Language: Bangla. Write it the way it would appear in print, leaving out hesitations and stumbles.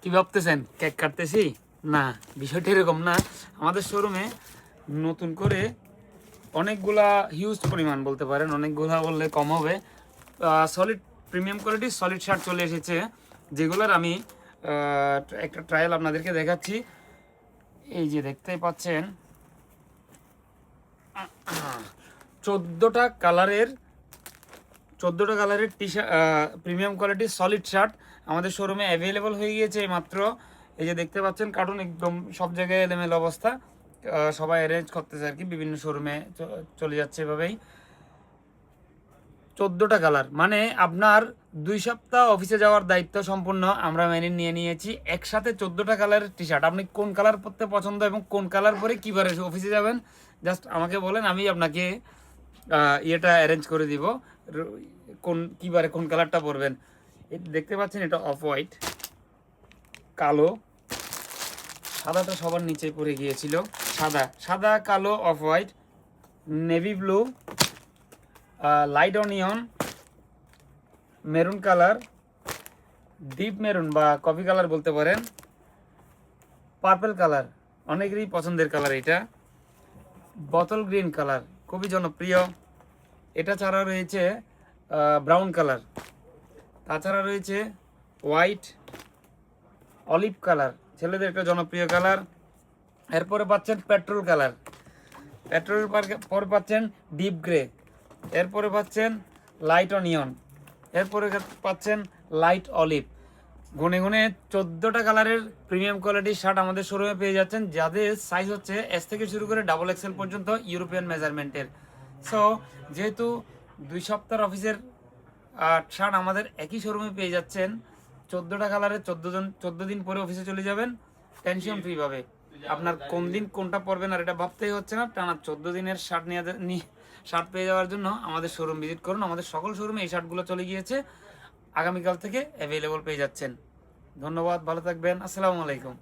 কি ভাবতেছেন কেক কাটতেছি? না, বিষয়টা এরকম না। আমাদের শোরুমে নতুন করে অনেকগুলা হিউজ পরিমাণ বলতে পারেন, অনেকগুলা বললে কম হবে, সলিড প্রিমিয়াম কোয়ালিটির সলিড শার্ট চলে এসেছে, যেগুলোর আমি একটা ট্রায়াল আপনাদেরকে দেখাচ্ছি। এই যে দেখতেই পাচ্ছেন 14টা কালারের 14টা কালারের টি শার্ট, প্রিমিয়াম কোয়ালিটির সলিড শার্ট আমাদের শোরুমে অ্যাভেলেবল হয়ে গিয়েছে এই মাত্র। এই যে দেখতে পাচ্ছেন কার্টুন একদম সব জায়গায় এলোমেলো অবস্থা, সবাই অ্যারেঞ্জ করতেছে আর কি, বিভিন্ন শোরুমে চলে যাচ্ছে এভাবেই। 14টা কালার মানে আপনার 2 সপ্তাহ অফিসে যাওয়ার দায়িত্ব সম্পূর্ণ আমরা মেনে নিয়ে নিয়েছি। একসাথে 14টা কালারের টি শার্ট, আপনি কোন কালার পরতে পছন্দ এবং কোন কালার পরে কীবারে অফিসে যাবেন জাস্ট আমাকে বলেন, আমি আপনাকে ইয়েটা অ্যারেঞ্জ করে দিব, কোন কীবারে কোন কালারটা পরবেন। দেখতে পাচ্ছেন এটা অফ হোয়াইট, কালো, সাদাটা সবার নিচে পড়ে গিয়েছিল, সাদা সাদা কালো off white, navy blue, light onion, maroon colour, deep maroon বা কফি কালার বলতে পারেন, পার্পল কালার অনেকেরই পছন্দের কালার, এটা বোতল গ্রিন কালার খুবই জনপ্রিয়। এটা ছাড়া রয়েছে ব্রাউন কালার, তাছাড়া রয়েছে হোয়াইট, অলিভ কালার ছেলেদের একটা জনপ্রিয় কালার। এরপরে পাচ্ছেন পেট্রোল কালার, পেট্রোলের পরে পাচ্ছেন ডিপ গ্রে, এরপরে পাচ্ছেন লাইট অনিয়ন, এরপরে পাচ্ছেন লাইট অলিভ। গুনে গুনে 14টা কালারের প্রিমিয়াম কোয়ালিটির শার্ট আমাদের শোরুমে পেয়ে যাচ্ছেন, যাদের সাইজ হচ্ছে এস থেকে শুরু করে ডাবল এক্সেল পর্যন্ত ইউরোপিয়ান মেজারমেন্টের। সো যেহেতু 2 সপ্তাহের অফিসের শার্ট আমাদের একই শোরুমে পেয়ে যাচ্ছেন, 14টা কালারের 14 দিন পরে অফিসে চলে যাবেন টেনশন ফ্রি ভাবে। আপনার কোন দিন কোনটা পরবেন আর এটা ভাবতেই হচ্ছে না, টানা 14 দিনের শার্ট শার্ট পেয়ে যাওয়ার জন্য আমাদের শোরুম ভিজিট করুন। আমাদের সকল শোরুমে এই শার্টগুলো চলে গিয়েছে, আগামীকাল থেকে অ্যাভেলেবল পেয়ে যাচ্ছেন। ধন্যবাদ, ভালো থাকবেন, আসসালামু আলাইকুম।